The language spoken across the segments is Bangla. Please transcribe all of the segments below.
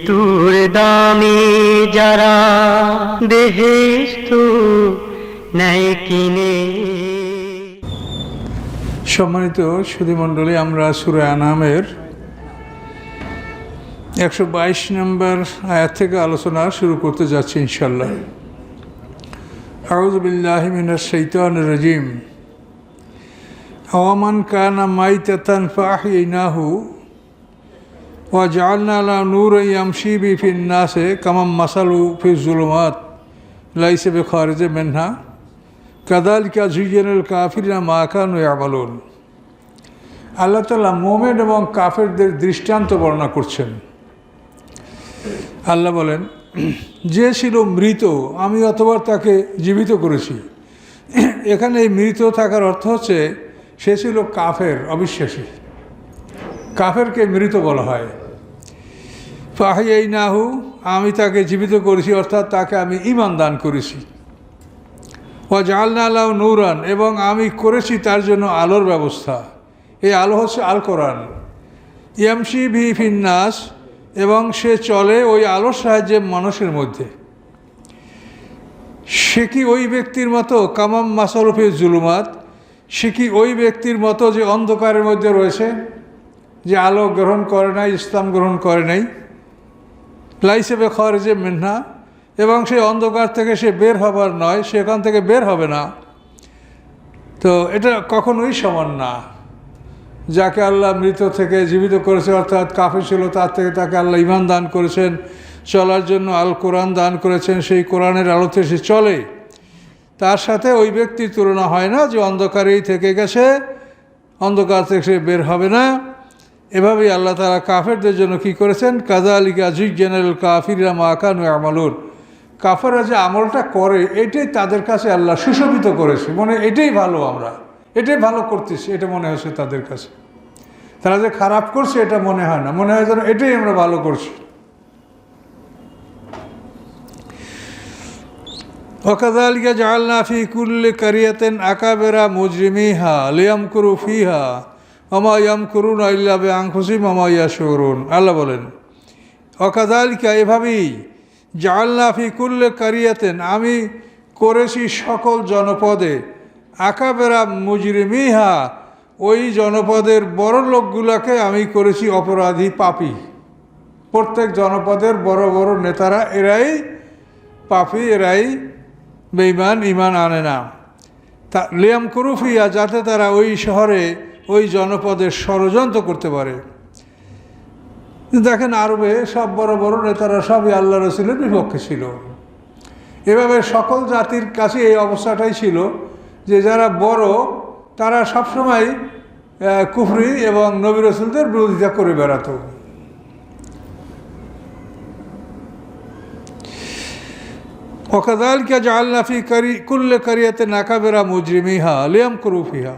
মৃত্যুর দামে যারা বেহেশত নেয় কিনে। সম্মানিত সুধীমণ্ডলী, আমরা সূরা আনআমের 122 নম্বর আয়াত থেকে আলোচনা শুরু করতে যাচ্ছি ইনশাআল্লাহ। আউযু বিল্লাহি মিনাশ শাইতানির রাজিম। আওয়ামান কানা মাইতাতান ফাআহইনাহু ওয়া জাআলনা লাহু নূরান ইয়ামশি বিহি ফিন নাসি কামান মাসালু ফিজ যুলুমাত লাইসা বিখারিজিন মিনহা কাযালিকা যুয়্যিনা লিল কাফিরিনা মা কানু ইয়ামালুন। আল্লাহ তাআলা মুমিন এবং কাফেরদের দৃষ্টান্ত বর্ণনা করছেন। আল্লাহ বলেন, যে ছিল মৃত আমি অতবার তাকে জীবিত করেছি। এখানে এই মৃত থাকার অর্থ হচ্ছে সে ছিল কাফের, অবিশ্বাসী। কাফেরকে মৃত বলা হয়। ফাহিয়াইনাহু, আমি তাকে জীবিত করেছি, অর্থাৎ তাকে আমি ঈমান দান করেছি। ওয়া জাআলনা লাহু নূরান, এবং আমি করেছি তার জন্য আলোর ব্যবস্থা। এই আলো হচ্ছে আল কোরআন। ইয়ামশি বিহি ফিন নাস, এবং সে চলে ওই আলোর সাহায্যে মানুষের মধ্যে। সে কি ওই ব্যক্তির মতো কামাম মাসারুফি জুলুমাত, সে কি ওই ব্যক্তির মতো যে অন্ধকারের মধ্যে রয়েছে, যে আলো গ্রহণ করে নাই, ইসলাম গ্রহণ করে নাই। লাইসা বিখারিজিন মিনহা, এবং সেই অন্ধকার থেকে সে বের হবার নয়, সেখান থেকে বের হবে না। তো এটা কখনোই সমান না। যাকে আল্লাহ মৃত থেকে জীবিত করেছে, অর্থাৎ কাফের ছিল, তার থেকে তাকে আল্লাহ ঈমান দান করেছেন, চলার জন্য আল কোরআন দান করেছেন, সেই কোরআনের আলোতে সে চলে। তার সাথে ওই ব্যক্তির তুলনা হয় না যে অন্ধকারেই থেকে গেছে, অন্ধকার থেকে সে বের হবে না। এভাবেই আল্লাহ তাআলা কাফেরদের জন্য কি করেছেন, কাযালিকা যুয়্যিনা লিল কাফিরিনা মা কানু ইয়ামালুন। কাফেররা যে আমলটা করে এটাই তাদের কাছে আল্লাহ সুশোভিত করেছে, মনে এটাই ভালো, আমরা এটাই ভালো করতেছি, এটা মনে হচ্ছে তাদের কাছে। তারা যে খারাপ করছে এটা মনে হয় না, মনে হয় যেন এটাই আমরা ভালো করছি। ওয়াকাযালিকা জাআলনা ফি কুল্লি কারিয়াতিন আকাবিরা মুজরিমিহা লিয়ামকুরু ফিহা ওয়া মা ইয়ামকুরুনা ইল্লা বিআনফুসিহিম ওয়া মা ইয়াশউরুন। আল্লাহ বলেন, ওয়াকাযালিকা, এভাবেই, জাআলনা ফি কুল্লি কারিয়াতিন, আমি করেছি সকল জনপদে, আকাবেরা মুজরিমিহা, ওই জনপদের বড় লোকগুলোকে আমি করেছি অপরাধী, পাপী। প্রত্যেক জনপদের বড় বড় নেতারা এরাই পাপী, এরাই বেঈমান, ঈমান আনে না। তা লিয়ামকুরু ফিহা, যাতে তারা ওই শহরে, ওই জনপদে ষড়যন্ত্র করতে পারে। দেখেন, আরবে সব বড় বড় নেতারা সবই আল্লাহ রসুলের বিপক্ষে ছিল। এভাবে সকল জাতির কাছে এই অবস্থাটাই ছিল যে যারা বড় তারা সবসময় কুফরি এবং নবী রসুলদের বিরোধিতা করে বেড়াত। ওয়াকাযালিকা জাআলনা ফি কুল্লি কারিয়াতিন আকাবিরা মুজরিমিহা লিয়ামকুরু ফিহা,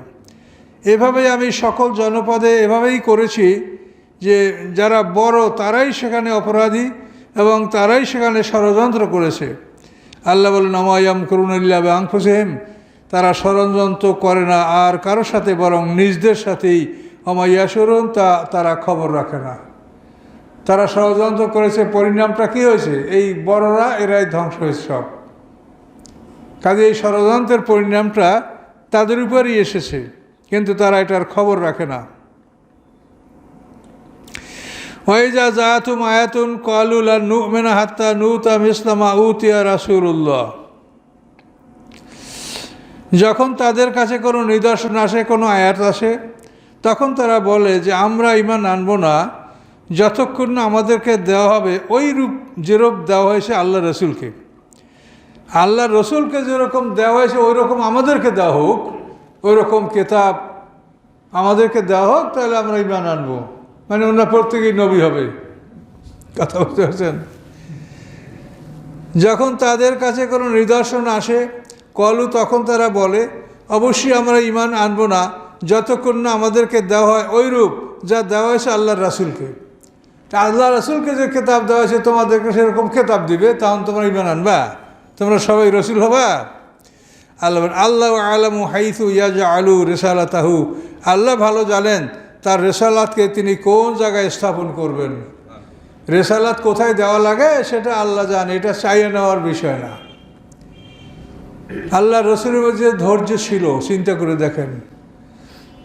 এভাবেই আমি সকল জনপদে এভাবেই করেছি যে যারা বড় তারাই সেখানে অপরাধী এবং তারাই সেখানে ষড়যন্ত্র করেছে। আল্লাহ বলেন, ওয়া মা ইয়ামকুরুনা ইল্লা বিআনফুসিহিম, তারা ষড়যন্ত্র করে না আর কারোর সাথে, বরং নিজদের সাথেই। ওয়া মা ইয়াশউরুন, তারা খবর রাখে না। তারা ষড়যন্ত্র করেছে, পরিণামটা কী হয়েছে, এই বড়রা এরাই ধ্বংস হয়েছে সব। কাজে এই ষড়যন্ত্রের পরিণামটা তাদের উপরই এসেছে, কিন্তু তারা এটার খবর রাখে না। ওয়াইজা জাআতুম আয়াতুন ক্বালু লান নু'মিনা হাত্তা নু'তা মিসলা মা উতিয়া রাসূলুল্লাহ, যখন তাদের কাছে কোনো নিদর্শন আসে, কোনো আয়াত আসে, তখন তারা বলে যে আমরা ঈমান আনব না যতক্ষণ না আমাদেরকে দেওয়া হবে ওই রূপ, যেরূপ দেওয়া হয়েছে আল্লাহ রসুলকে। আল্লাহ রসুলকে যেরকম দেওয়া হয়েছে ওই রকম আমাদেরকে দেওয়া হোক, ওই রকম কেতাব আমাদেরকে দেওয়া হোক, তাহলে আমরা ঈমান আনব। মানে ওনারা প্রত্যেকেই নবী হবে। কথা বুঝতে পারছেন? যখন তাদের কাছে কোনো নিদর্শন আসে, কলু, তখন তারা বলে অবশ্যই আমরা ঈমান আনব না যতক্ষণ না আমাদেরকে দেওয়া হয় ওই রূপ যা দেওয়া হয়েছে আল্লাহর রাসূলকে। আল্লাহ রাসূলকে যে কেতাব দেওয়া হয়েছে তোমাদেরকে সেরকম কেতাব দিবে, তখন তোমরা ঈমান আনবা, তোমরা সবাই রসুল হবা। আল্লাহু আ'লামু হাইসু ইয়াজআলু রিসালাতাহু, আল্লাহ ভালো জানেন তার রেসালাতকে তিনি কোন জায়গায় স্থাপন করবেন। রেসালাত কোথায় দেওয়া লাগে সেটা আল্লাহ জানে, এটা চাইয়ে নেওয়ার বিষয় না। আল্লাহ রসুলের মধ্যে ধৈর্য ছিল, চিন্তা করে দেখেন।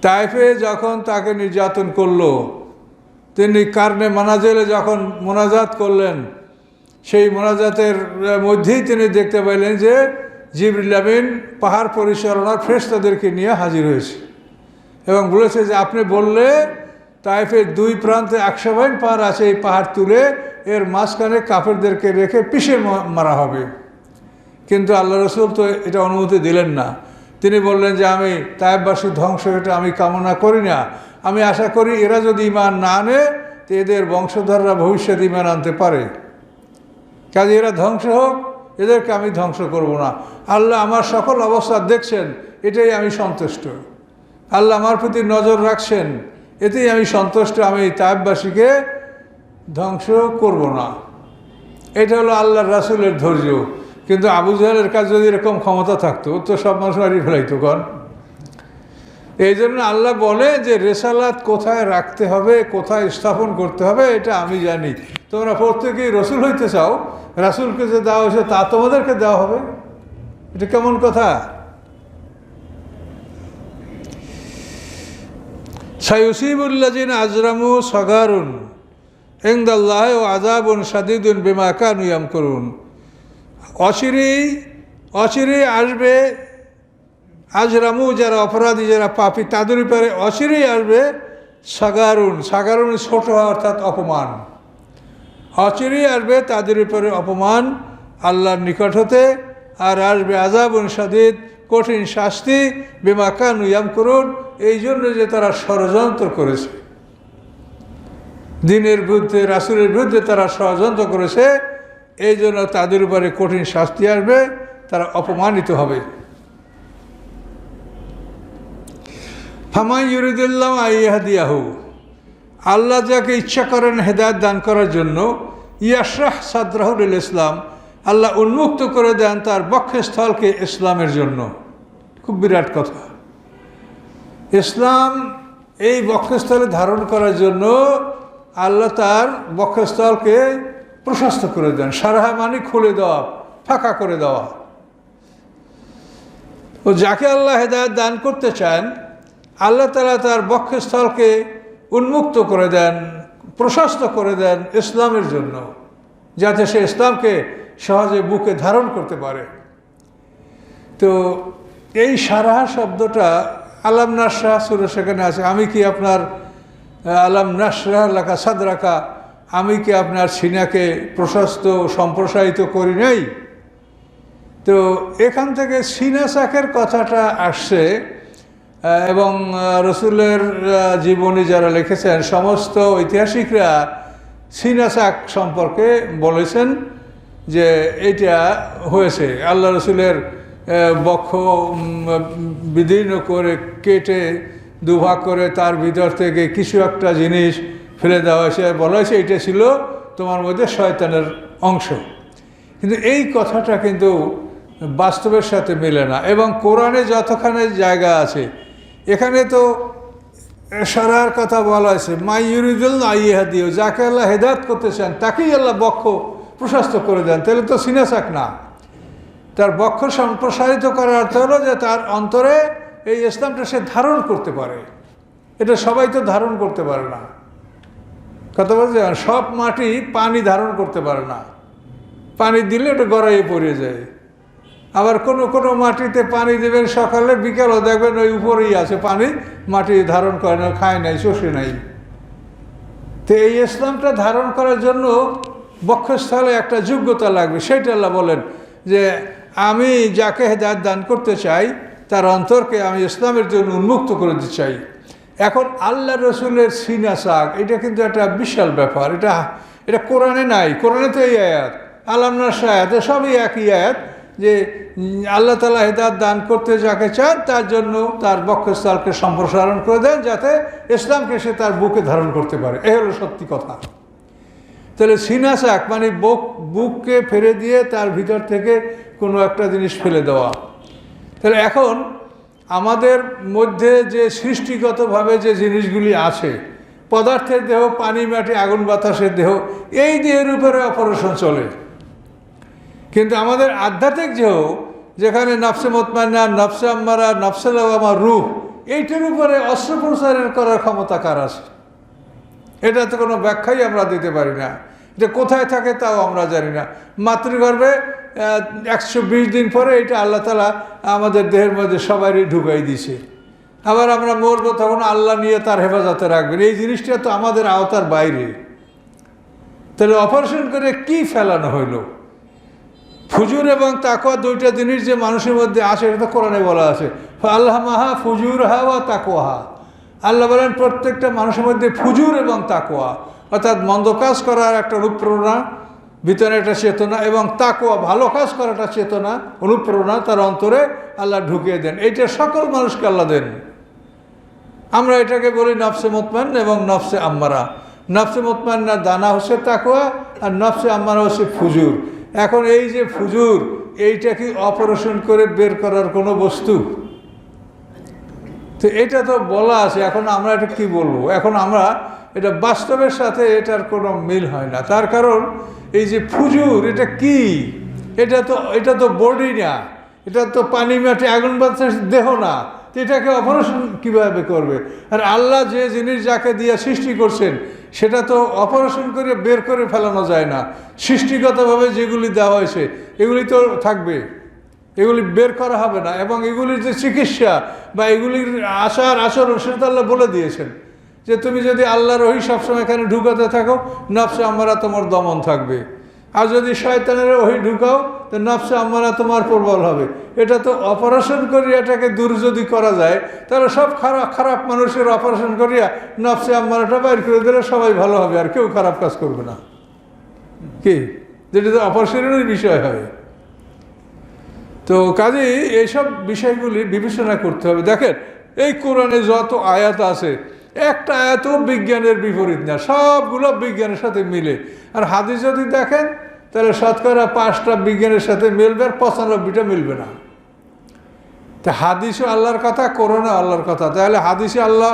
তাইফে যখন তাকে নির্যাতন করলো, তিনি কারণে মানাজেলে যখন মোনাজাত করলেন, সেই মোনাজাতের মধ্যেই তিনি দেখতে পাইলেন যে জিবরিল আমিন পাহাড় পরিচালনার ফেরেশতাদেরকে নিয়ে হাজির হয়েছে এবং বলেছে যে আপনি বললে তাইফের দুই প্রান্তে 100 বাইন পাহাড় আছে, এই পাহাড় তুলে এর মাঝখানে কাফেরদেরকে রেখে পিষে মারা হবে। কিন্তু আল্লাহ রসুল তো এটা অনুমতি দিলেন না। তিনি বললেন যে আমি তাইফবাসীর ধ্বংস এটা আমি কামনা করি না, আমি আশা করি এরা যদি ঈমান না আনে তো এদের বংশধররা ভবিষ্যৎ ঈমান আনতে পারে, কাজে এরা ধ্বংস হোক, এদেরকে আমি ধ্বংস করব না। আল্লাহ আমার সকল অবস্থা দেখছেন, এটাই আমি সন্তুষ্ট। আল্লাহ আমার প্রতি নজর রাখছেন, এতেই আমি সন্তুষ্ট। আমি তাইফবাসীকে ধ্বংস করব না। এটা হলো আল্লাহর রাসূলের ধৈর্য। কিন্তু আবু জাহেলের কাছে যদি এরকম ক্ষমতা থাকতো তো সব মানুষ মারি ফেলাইতো। কন এই জন্য আল্লাহ বলে যে রেসালাত কোথায় রাখতে হবে, কোথায় স্থাপন করতে হবে এটা আমি জানি। তোমরা প্রত্যেকেই রসুল হইতে চাও, রাসূলকে যে দেওয়া হয়েছে তা তোমাদেরকে দেওয়া হবে, এটা কেমন কথা? সাইয়ুসিবুল্লাযিনা আজরামু সাগারুন ইনদাল্লাহি ওয়া আযাবুন শাদীদুন বিমা কানু ইয়ামকুরুন। অচিরেই আসবে, আজরামু যারা অপরাধী, যারা পাপী, তাদের উপরে অচিরেই আসবে সাগারুন। সাগারুন ছোট অর্থাৎ অপমান। অচিরেই আসবে তাদের উপরে অপমান আল্লাহর নিকট হতে, আর আসবে আযাবুন শাদীদ, কঠিন শাস্তি, বিমা কানু ইয়ামকুরুন, এই জন্য যে তারা ষড়যন্ত্র করেছে, দ্বীনের বিরুদ্ধে, রাসূলের বিরুদ্ধে তারা ষড়যন্ত্র করেছে, এই জন্য তাদের উপরে কঠিন শাস্তি আসবে, তারা অপমানিত হবে। ফামান ইউরিদুল্লাহু আইয়াহদিয়াহু, আল্লাহ যাকে ইচ্ছা করেন হেদায়েত দান করার জন্য, ইয়াশরাহ সাদরাহু লিল ইসলাম, আল্লাহ উন্মুক্ত করে দেন তার বক্ষস্থলকে ইসলামের জন্য। খুব বিরাট কথা। ইসলাম এই বক্ষস্থলে ধারণ করার জন্য আল্লাহ তার বক্ষস্থলকে প্রশস্ত করে দেন। সারাহা মানে খুলে দেওয়া, ফাঁকা করে দেওয়া। ও যাকে আল্লাহ হেদায়েত দান করতে চান, আল্লাহ তাআলা তার বক্ষস্থলকে উন্মুক্ত করে দেন, প্রশস্ত করে দেন ইসলামের জন্য, যাতে সে ইসলামকে সহজে বুকে ধারণ করতে পারে। তো এই সারাহা শব্দটা আলাম নাশরাহ সূরা সেখানে আছে। আমি কি আপনার আলাম নাশরাহ লাকা সাদরাকা, আমি কি আপনার সিনাকে প্রশস্ত সম্প্রসারিত করি নাই? তো এখান থেকে সিনা সাকের কথাটা আসছে এবং রসুলের জীবনী যারা লিখেছেন সমস্ত ঐতিহাসিকরা সিনা সাক সম্পর্কে বলেছেন যে এটা হয়েছে আল্লাহ রসুলের বক্ষ বিদীর্ণ করে কেটে দুভাগ করে তার ভিতর থেকে কিছু একটা জিনিস ফেলে দেওয়া হয়েছে, বলা হয়েছে এটা ছিল তোমার মধ্যে শয়তানের অংশ। কিন্তু এই কথাটা কিন্তু বাস্তবের সাথে মেলে না। এবং কোরআনে যতখানি জায়গা আছে এখানে তো সারার কথা বলা হয়েছে, মাই ইউরিদুল্লাহু আইয়াহদিয়াহু, যাকে আল্লাহ হেদায়েত করতে চান তাকেই আল্লাহ বক্ষ প্রশস্ত করে দেন। তাহলে তো সিনাসাক না, তার বক্ষ সম্প্রসারিত করার অর্থ হলো যে তার অন্তরে এই ইসলামটা সে ধারণ করতে পারে। এটা সবাই তো ধারণ করতে পারে না। কথা বলছে, সব মাটি পানি ধারণ করতে পারে না, পানি দিলে ওটা গড়াইয়ে পড়ে যায়। আবার কোনো কোনো মাটিতে পানি দেবেন সকালে, বিকালও দেখবেন ওই উপরেই আছে পানি, মাটি ধারণ করে না, খায় নাই, চষে নাই। তো এই ইসলামটা ধারণ করার জন্য বক্ষস্থলে একটা যোগ্যতা লাগবে। সেইটা আল্লাহ বলেন যে আমি যাকে হেদায়েত দান করতে চাই তার অন্তরকে আমি ইসলামের জন্য উন্মুক্ত করে দিতে চাই। এখন আল্লাহ রসুলের সিনা সাক, এটা কিন্তু একটা বিশাল ব্যাপার। এটা কোরআনে নাই। কোরআনে তো এই আয়াত, আলাম নাশরাহ আয়াত, সবই একই আয়াত যে আল্লাহ তাআলা হেদায়েত দান করতে যাকে চান তার জন্য তার বক্ষস্থলকে সম্প্রসারণ করে দেন, যাতে ইসলামকে সে তার বুকে ধারণ করতে পারে। এ হলো সত্যি কথা। তাহলে সিনা সাক মানে বুককে ফেলে দিয়ে তার ভিতর থেকে কোনো একটা জিনিস ফেলে দেওয়া। তাহলে এখন আমাদের মধ্যে যে সৃষ্টিগতভাবে যে জিনিসগুলি আছে, পদার্থের দেহ, পানি মাটি আগুন বাতাসের দেহ, এই দেহের উপরে অপারেশন চলে। কিন্তু আমাদের আধ্যাত্মিক দেহ, যেখানে নফসে মুতমাইন্না, নফসে আম্মারা, নফসে লাওয়ামা, রূহ, এইটার উপরে অস্ত্রোপচারের করার ক্ষমতা কার আছে? এটা তো কোনো ব্যাখ্যাই আমরা দিতে পারি না। যে কোথায় থাকে তাও আমরা জানি না। মাতৃগর্ভে 120 দিন পরে এটা আল্লাহ তাআলা আমাদের দেহের মধ্যে সবারই ঢুকাই দিছে। আবার আমরা মরবো তখন আল্লাহ নিয়ে তার হেফাজতে রাখবেন। এই জিনিসটা তো আমাদের আওতার বাইরে। তাহলে অপারেশন করে কি ফেলানো হইল? ফুজুর এবং তাকওয়া দুইটা জিনিস যে মানুষের মধ্যে আসে, এটা তো কোরআনে বলা আছে, আল্লাহমাহা ফুজুরহা ওয়া তাকওয়াহা। আল্লাহ বলেন প্রত্যেকটা মানুষের মধ্যে ফুজুর এবং তাকওয়া, অর্থাৎ মন্দ কাজ করার একটা অনুপ্রেরণা, ভিতরে একটা চেতনা, এবং তাকওয়া ভালো কাজ করার একটা চেতনা, অনুপ্রেরণা তার অন্তরে আল্লাহ ঢুকিয়ে দেন। এইটা সকল মানুষকে আল্লাহ দেন। আমরা এটাকে বলি নফসে মুতমাইন্না এবং নফসে আম্মারা। নফসে মুতমাইন্না দানা হচ্ছে তাকওয়া, আর নফসে আম্মারা হচ্ছে ফুজুর। এখন এই যে ফুজুর, এইটা কি অপারেশন করে বের করার কোনো বস্তু? তো এটা তো বলা আছে, এখন আমরা এটা কি বলবো? এখন আমরা এটা বাস্তবের সাথে এটার কোনো মিল হয় না। তার কারণ এই যে ফুজুর, এটা কি? এটা তো বডি না, এটা তো পানি মাটি আগুন বাতাস দেহ না। তো এটাকে অপারেশন কিভাবে করবে? আর আল্লাহ যে জিনিস যাকে দিয়ে সৃষ্টি করছেন, সেটা তো অপারেশন করে বের করে ফেলানো যায় না। সৃষ্টিগতভাবে যেগুলি দেওয়া হয়েছে এগুলি তো থাকবে, এগুলি বের করা হবে না। এবং এগুলির যে চিকিৎসা বা এগুলির আচার আচরণ, সেটা আল্লাহ বলে দিয়েছেন যে তুমি যদি আল্লাহর ওহী সবসময় এখানে ঢুকাতে থাকো, নফসে আম্মারা তোমার দমন থাকবে। আর যদি শয়তানের ওহী ঢুকাও, তো নফসে আম্মারা তোমার প্রবল হবে। এটা তো অপারেশন করিয়া এটাকে দূর যদি করা যায়, তাহলে সব খারাপ মানুষের অপারেশন করিয়া নফসে আম্মারাটা বাইর করে দিলে সবাই ভালো হবে, আর কেউ খারাপ কাজ করবে না। কি, যেটা তো অপারেশনের বিষয় হয়। তো কাজেই এইসব বিষয়গুলি বিবেচনা করতে হবে। দেখেন, এই কোরআনে যত আয়াত আছে, একটা আয়াতও বিজ্ঞানের বিপরীত না, সবগুলো বিজ্ঞানের সাথে মিলে। আর হাদিস যদি দেখেন, তাহলে শতকরা 5টা বিজ্ঞানের সাথে মিলবে, আর 95টা মিলবে না। তা হাদিসও আল্লাহর কথা, কোরআনও আল্লাহর কথা। তাহলে হাদিসে আল্লাহ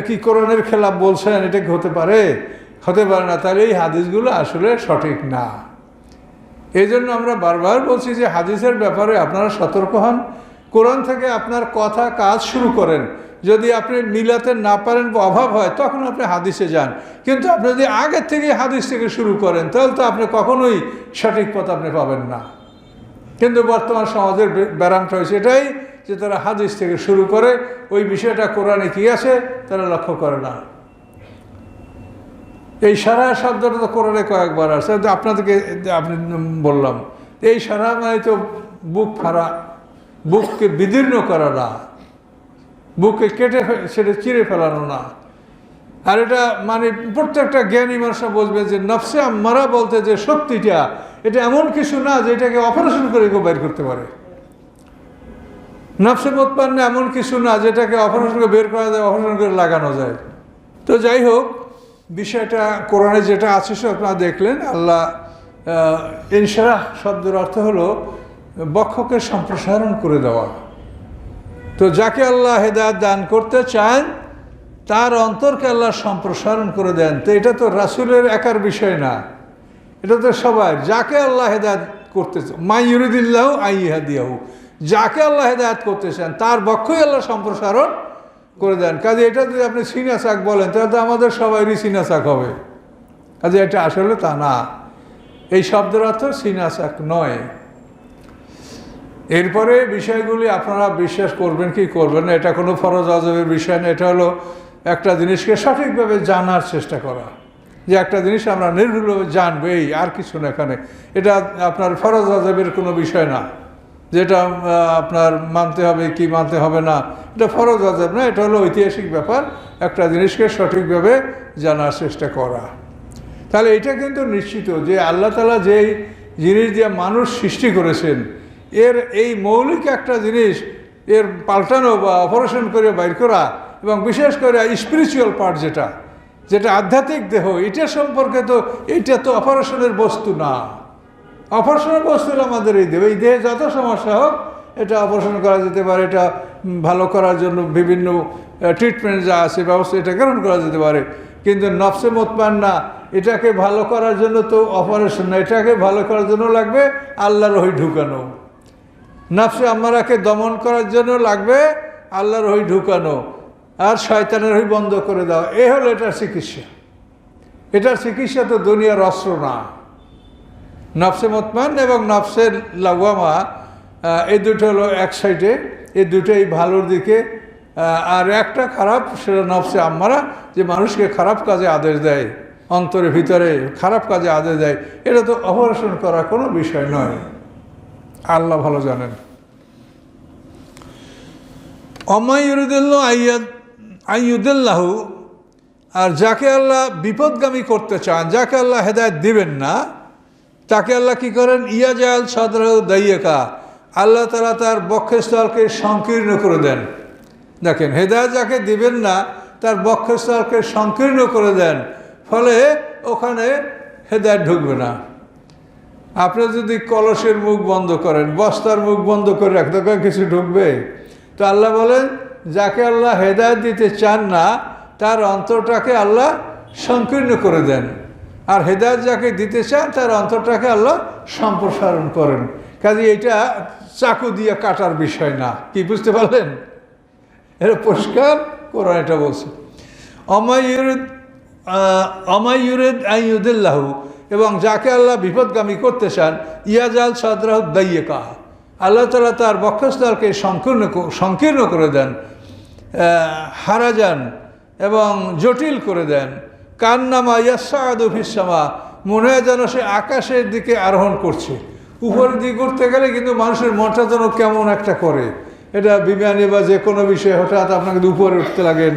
কি কোরআনের খেলাফ বলছেন? এটা কি হতে পারে? হতে পারে না। তাহলে এই হাদিসগুলো আসলে সঠিক না। এই জন্য আমরা বারবার বলছি যে হাদিসের ব্যাপারে আপনারা সতর্ক হন। কোরআন থেকে আপনার কথা কাজ শুরু করেন। যদি আপনি মিলাতে না পারেন বা অভাব হয়, তখন আপনি হাদিসে যান। কিন্তু আপনি যদি আগের থেকে হাদিস থেকে শুরু করেন, তাহলে তো আপনি কখনোই সঠিক পথ আপনি পাবেন না। কিন্তু বর্তমান সমাজের ব্যারামটা হয়েছে এটাই যে তারা হাদিস থেকে শুরু করে, ওই বিষয়টা কোরআনে কি আছে তারা লক্ষ্য করে না। এই সারা শব্দটা তো কোরআনে কয়েকবার আসে, আপনাদেরকে আপনি বললাম। এই সারা মানে তো বুক ফাড়া, বুককে বিদীর্ণ করা না, বুককে কেটে সেটা চিরে ফেলানো না। আর এটা মানে প্রত্যেকটা জ্ঞানী মানুষরা বলবে যে নফসে আম্মারা বলতে যে শক্তিটা, এটা এমন কিছু না যে এটাকে অপারেশন করে কেউ বের করতে পারে। নফসে মুতমাইন্না এমন কিছু না যেটাকে অপারেশন করে বের করা যায়, অপারেশন করে লাগানো যায়। তো যাই হোক, বিষয়টা কোরআনে যেটা আছে সে আপনারা দেখলেন। আল্লাহ ইনশারাহ শব্দের অর্থ হলো বক্ষকে সম্প্রসারণ করে দেওয়া। তো যাকে আল্লাহ হেদায়েত দান করতে চান, তার অন্তরকে আল্লাহ সম্প্রসারণ করে দেন। তো এটা তো রাসূলের একার বিষয় না, এটা তো সবাই। যাকে আল্লাহ হেদায়েত করতে চান, মা ইউরিদিল্লাহু আইয়াহদিয়াহু, যাকে আল্লাহ হেদায়েত করতে চান তার বক্ষই আল্লাহ সম্প্রসারণ করে দেন। কাজে এটা যদি আপনি সিনা শাক বলেন, তাহলে তো আমাদের সবাইরই সিনা শাক হবে। কাজে এটা আসলে তা না। এই শব্দের অর্থ সিনা শাক নয়। এরপরে বিষয়গুলি আপনারা বিশ্বাস করবেন কি করবেন না, এটা কোনো ফরজ আজবের বিষয় না। এটা হলো একটা জিনিসকে সঠিকভাবে জানার চেষ্টা করা, যে একটা জিনিস আমরা নির্ভুলভাবে জানবো, এই আর কিছু না। এখানে এটা আপনার ফরজ আজবের কোনো বিষয় না, যেটা আপনার মানতে হবে কি মানতে হবে না, এটা ফরজ আজব না। এটা হলো ঐতিহাসিক ব্যাপার, একটা জিনিসকে সঠিকভাবে জানার চেষ্টা করা। তাহলে এটা কিন্তু নিশ্চিত যে আল্লাহ তাআলা যেই জিনিস দিয়ে মানুষ সৃষ্টি করেছেন, এর এই মৌলিক একটা জিনিস এর পাল্টানো বা অপারেশন করে বাইর করা, এবং বিশেষ করে স্পিরিচুয়াল পার্ট যেটা আধ্যাত্মিক দেহ, এটা সম্পর্কে তো এইটা তো অপারেশনের বস্তু না। অপারেশনের বস্তু হলো আমাদের এই দেহ। এই দেহে যত সমস্যা হোক, এটা অপারেশন করা যেতে পারে। এটা ভালো করার জন্য বিভিন্ন ট্রিটমেন্ট যা আছে ব্যবস্থা, এটা গ্রহণ করা যেতে পারে। কিন্তু নফসে মুতমাইন্না এটাকে ভালো করার জন্য তো অপারেশন না, এটাকে ভালো করার জন্য লাগবে আল্লাহর ওহী ঢুকানো। নফসে আম্মারাকে দমন করার জন্য লাগবে আল্লাহর ওহী ঢুকানো, আর শয়তানের ওহী বন্ধ করে দেওয়া। এ হলো এটার চিকিৎসা। এটার চিকিৎসা তো দুনিয়ার অস্ত্র না। নফসে মুতমাইন্না এবং নফসে লাওয়ামা এই দুটো হলো এক সাইডে, এই দুটোই ভালোর দিকে, আর একটা খারাপ, সেটা নফসে আম্মারা, যে মানুষকে খারাপ কাজে আদেশ দেয়, অন্তরের ভিতরে খারাপ কাজে আদেশ দেয়। এটা তো অপারেশন করার কোনো বিষয় নয়, আল্লাহ ভালো জানেন। অমায়ুরুদুল্লাহ আইয়ুদুল্লাহু, আর যাকে আল্লাহ বিপদগামী করতে চান, যাকে আল্লাহ হেদায়েত দিবেন না, তাকে আল্লাহ কি করেন? ইয়াজাল সাদরাহু দাইয়াকা, আল্লাহ তাআলা তার বক্ষস্থলকে সংকীর্ণ করে দেন। দেখেন, হেদায়েত যাকে দিবেন না তার বক্ষস্থলকে সংকীর্ণ করে দেন, ফলে ওখানে হেদায়েত ঢুকবে না। আপনি যদি কলসের মুখ বন্ধ করেন, বস্তার মুখ বন্ধ করে রাখতে, কিছু ঢুকবে? তো আল্লাহ বলেন, যাকে আল্লাহ হেদায়েত দিতে চান না তার অন্তরটাকে আল্লাহ সংকীর্ণ করে দেন, আর হেদায়েত যাকে দিতে চান তার অন্তরটাকে আল্লাহ সম্প্রসারণ করেন। কাজে এটা চাকু দিয়ে কাটার বিষয় না। কি বুঝতে পারলেন? এটা পরিষ্কার কোরআন এটা বলছে। অমায়ুরিদ আইয়ুদুল্লাহু, এবং যাকে আল্লাহ বিপদগামী করতে চান, ইয়াজাল সাদরাহু দাইয়াকা, আল্লাহ তাআলা তার বক্ষস্থলকে সংকীর্ণ করে দেন, হারাজান এবং জটিল করে দেন। কান্নামা ইয়াসআদু ফিস সামা, মনে হয় যেন সে আকাশের দিকে আরোহণ করছে। উপরের দিকে উঠতে গেলে কিন্তু মানুষের মনটা যেন কেমন একটা করে। এটা বিমানে বা যে কোনো বিষয়ে হঠাৎ আপনাকে উপরে উঠতে লাগেন,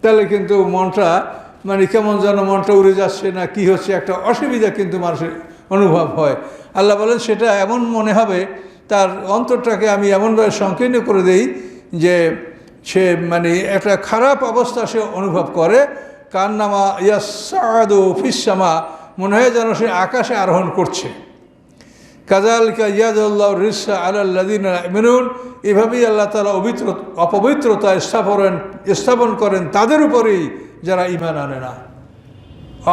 তাহলে কিন্তু মনটা মানে কেমন যেন মনটা উড়ে যাচ্ছে না কি হচ্ছে, একটা অসুবিধা কিন্তু মানুষের অনুভব হয়। আল্লাহ বলেন, সেটা এমন মনে হবে, তার অন্তরটাকে আমি এমনভাবে সংকীর্ণ করে দেই যে সে মানে একটা খারাপ অবস্থা সে অনুভব করে। কান্নামা ইয়াসআদু ফিস সামা, মনে হয় যেন সে আকাশে আরোহণ করছে। কাযালিকা ইয়াজুল্লাহু রিসা আলাল্লাযিনা ইউমিনুন, এভাবেই আল্লাহ তাআলা অপবিত্রতা স্থাপন করেন তাদের উপরেই যারা ঈমান আনে না।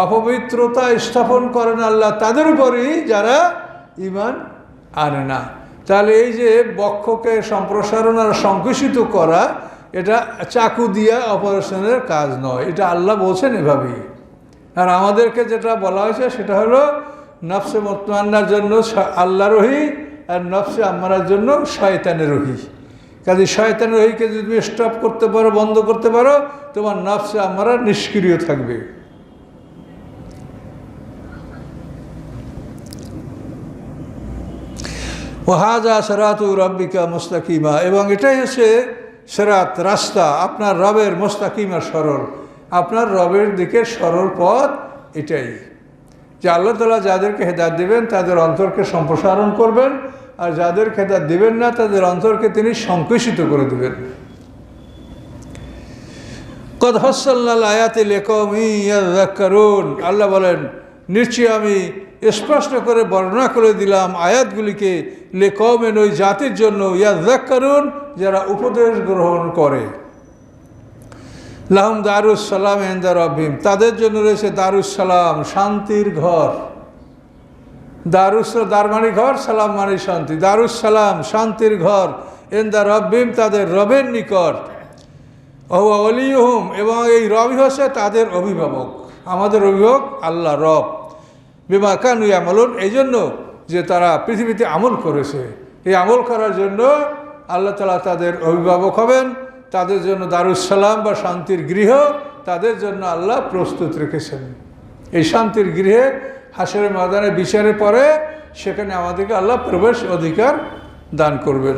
অপবিত্রতা স্থাপন করেন আল্লাহ তাদের উপরেই যারা ঈমান আনে না। তাহলে এই যে বক্ষকে সম্প্রসারণ আর সংকুচিত করা, এটা চাকু দিয়া অপারেশনের কাজ নয়, এটা আল্লাহ বলছেন এভাবেই। আর আমাদেরকে যেটা বলা হয়েছে সেটা হলো নফসে মুতমাইন্নার জন্য আল্লাহর ওহী, আর নফসে আম্মারার জন্য শয়তানের ওহী। কাজে শয়তানের ওহীকে যদি তুমি স্টপ করতে পারো, বন্ধ করতে পারো, তোমার নফসে আম্মারা নিষ্ক্রিয় থাকবে। ওয়াহাযা সিরাতু রাব্বিকা মুস্তাকিমা, এবং এটাই হচ্ছে সিরাত, রাস্তা, আপনার রবের মুস্তাকিমা, সরল, আপনার রবের দিকে সরল পথ এটাই। যে আল্লাহ তাআলা যাদেরকে হেদায়েত দেবেন তাদের অন্তরকে সম্প্রসারণ করবেন, আর যাদেরকে হেদায়েত দেবেন না তাদের অন্তরকে তিনি সংকুচিত করে দেবেন। কদ ফাসসালনাল আয়াতি লিকাওমিন ইয়াযাক্কারুন, আল্লাহ বলেন, নিশ্চয়ই আমি স্পষ্ট করে বর্ণনা করে দিলাম আয়াতগুলিকে, লিকাওমিন, ওই জাতির জন্য, ইয়াযাক্কারুন, যারা উপদেশ গ্রহণ করে। লাহুম দারুস সালাম ইনদা রাব্বিহিম, তাদের জন্য রয়েছে দারুস সালাম, শান্তির ঘর। দারুস, দার মানে ঘর, সালাম মানে শান্তি। দারুস সালাম, শান্তির ঘর, ইনদা রাব্বিহিম, তাদের রবের নিকট। ওয়া ওয়ালিয়ুহুম, এবং এই রবই হচ্ছে তাদের অভিভাবক। আমাদের অভিভাবক আল্লাহ রব। বিমা কানু ইয়ামালুন, এই জন্য যে তারা পৃথিবীতে আমল করেছে, এই আমল করার জন্য আল্লাহ তাআলা তাদের অভিভাবক হবেন। তাদের জন্য দারুস সালাম বা শান্তির গৃহ তাদের জন্য আল্লাহ প্রস্তুত রেখেছেন। এই শান্তির গৃহে হাসরের ময়দানে বিচারের পরে সেখানে আমাদেরকে আল্লাহ প্রবেশ অধিকার দান করবেন।